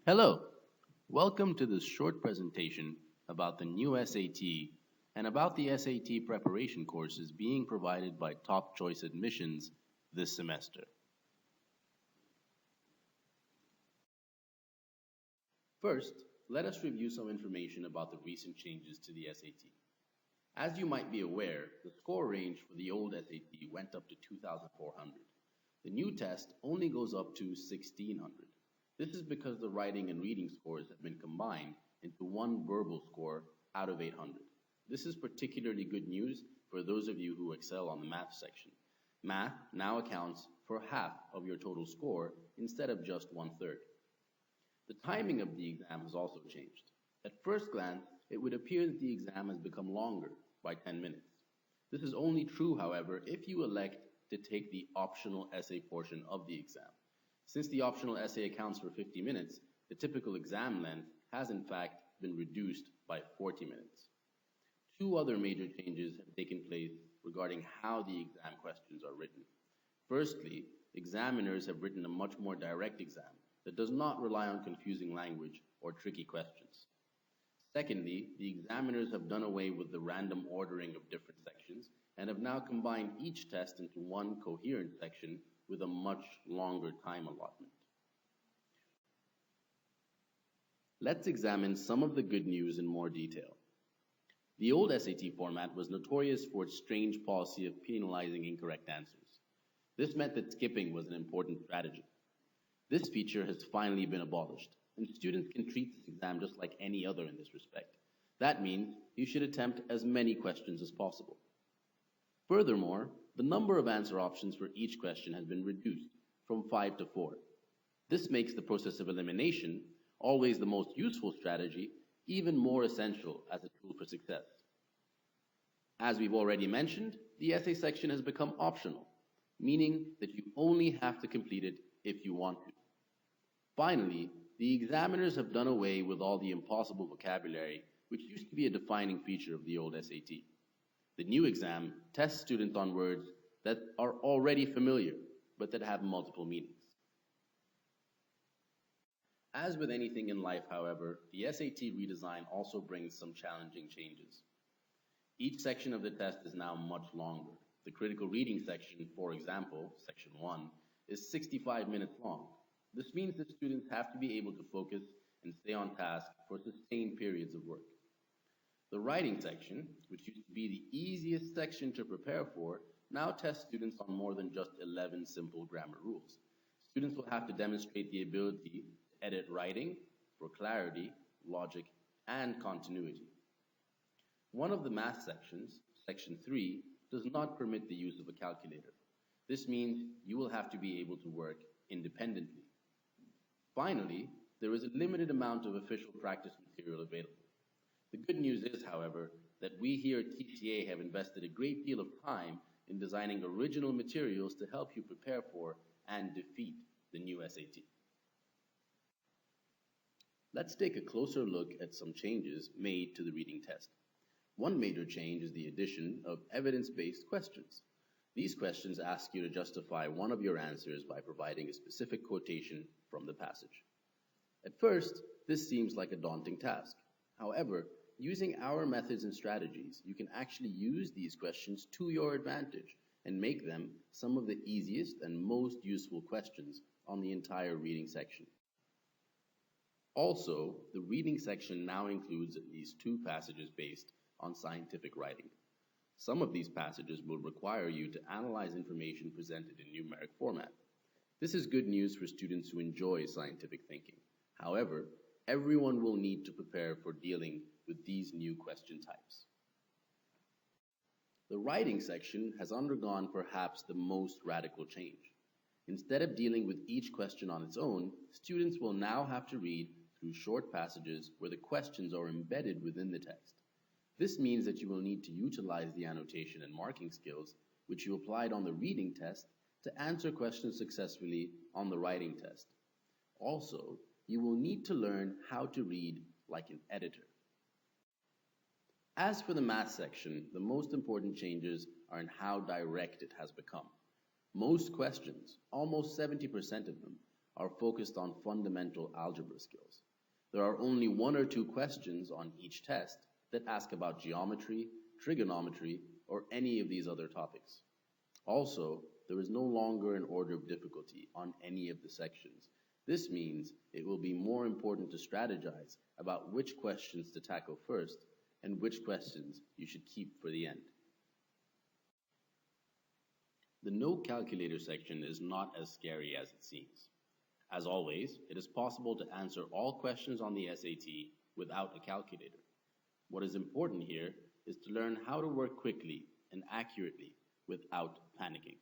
Hello, welcome to this short presentation about the new SAT and about the SAT preparation courses being provided by Top Choice Admissions this semester. First, let us review some information about the recent changes to the SAT. As you might be aware, the score range for the old SAT went up to 2,400. The new test only goes up to 1,600. This is because the writing and reading scores have been combined into one verbal score out of 800. This is particularly good news for those of you who excel on the math section. Math now accounts for half of your total score instead of just 1/3. The timing of the exam has also changed. At first glance, it would appear that the exam has become longer by 10 minutes. This is only true, however, if you elect to take the optional essay portion of the exam. Since the optional essay accounts for 50 minutes, the typical exam length has in fact been reduced by 40 minutes. Two other major changes have taken place regarding how the exam questions are written. Firstly, examiners have written a much more direct exam that does not rely on confusing language or tricky questions. Secondly, the examiners have done away with the random ordering of different sections and have now combined each test into one coherent section with a much longer time allotment. Let's examine some of the good news in more detail. The old SAT format was notorious for its strange policy of penalizing incorrect answers. This meant that skipping was an important strategy. This feature has finally been abolished, and students can treat this exam just like any other in this respect. That means you should attempt as many questions as possible. Furthermore, the number of answer options for each question has been reduced from 5 to 4. This makes the process of elimination, always the most useful strategy, even more essential as a tool for success. As we've already mentioned, the essay section has become optional, meaning that you only have to complete it if you want to. Finally, the examiners have done away with all the impossible vocabulary, which used to be a defining feature of the old SAT. The new exam tests students on words that are already familiar, but that have multiple meanings. As with anything in life, however, the SAT redesign also brings some challenging changes. Each section of the test is now much longer. The critical reading section, for example, section 1, is 65 minutes long. This means that students have to be able to focus and stay on task for sustained periods of work. The writing section, which used to be the easiest section to prepare for, now tests students on more than just 11 simple grammar rules. Students will have to demonstrate the ability to edit writing for clarity, logic, and continuity. One of the math sections, section 3, does not permit the use of a calculator. This means you will have to be able to work independently. Finally, there is a limited amount of official practice material available. The good news is, however, that we here at TCA have invested a great deal of time in designing original materials to help you prepare for and defeat the new SAT. Let's take a closer look at some changes made to the reading test. One major change is the addition of evidence-based questions. These questions ask you to justify one of your answers by providing a specific quotation from the passage. At first, this seems like a daunting task. However, using our methods and strategies, you can actually use these questions to your advantage and make them some of the easiest and most useful questions on the entire reading section. Also, the reading section now includes at least 2 passages based on scientific writing. Some of these passages will require you to analyze information presented in numeric format. This is good news for students who enjoy scientific thinking. However, everyone will need to prepare for dealing with these new question types. The writing section has undergone perhaps the most radical change. Instead of dealing with each question on its own, students will now have to read through short passages where the questions are embedded within the text. This means that you will need to utilize the annotation and marking skills which you applied on the reading test to answer questions successfully on the writing test. Also, you will need to learn how to read like an editor. As for the math section, the most important changes are in how direct it has become. Most questions, almost 70% of them, are focused on fundamental algebra skills. There are only one or two questions on each test that ask about geometry, trigonometry, or any of these other topics. Also, there is no longer an order of difficulty on any of the sections. This means it will be more important to strategize about which questions to tackle first and which questions you should keep for the end. The no calculator section is not as scary as it seems. As always, it is possible to answer all questions on the SAT without a calculator. What is important here is to learn how to work quickly and accurately without panicking.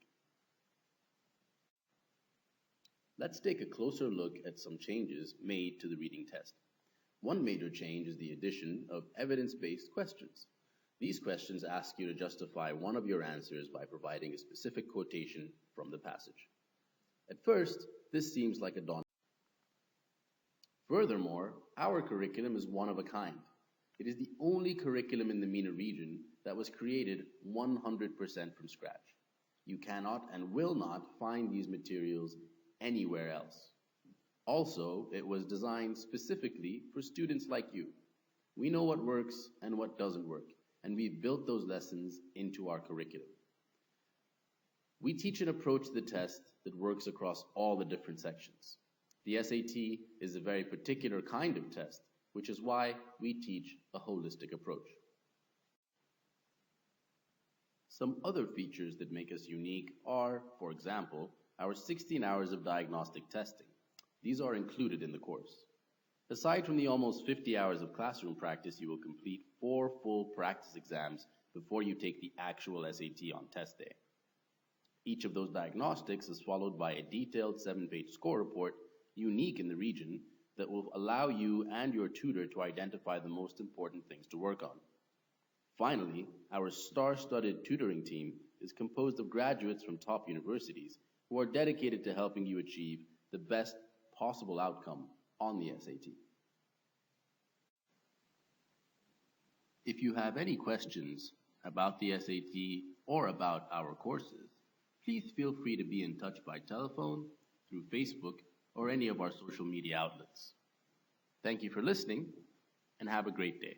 Let's take a closer look at some changes made to the reading test. One major change is the addition of evidence-based questions. These questions ask you to justify one of your answers by providing a specific quotation from the passage. At first, this seems like a daunting. Furthermore, our curriculum is one of a kind. It is the only curriculum in the MENA region that was created 100% from scratch. You cannot and will not find these materials anywhere else. Also, it was designed specifically for students like you. We know what works and what doesn't work, and we've built those lessons into our curriculum. We teach an approach to the test that works across all the different sections. The SAT is a very particular kind of test, which is why we teach a holistic approach. Some other features that make us unique are, for example, our 16 hours of diagnostic testing. These are included in the course. Aside from the almost 50 hours of classroom practice, you will complete 4 full practice exams before you take the actual SAT on test day. Each of those diagnostics is followed by a detailed 7-page score report, unique in the region, that will allow you and your tutor to identify the most important things to work on. Finally, our star-studded tutoring team is composed of graduates from top universities who are dedicated to helping you achieve the best possible outcome on the SAT. If you have any questions about the SAT or about our courses, please feel free to be in touch by telephone, through Facebook, or any of our social media outlets. Thank you for listening, and have a great day.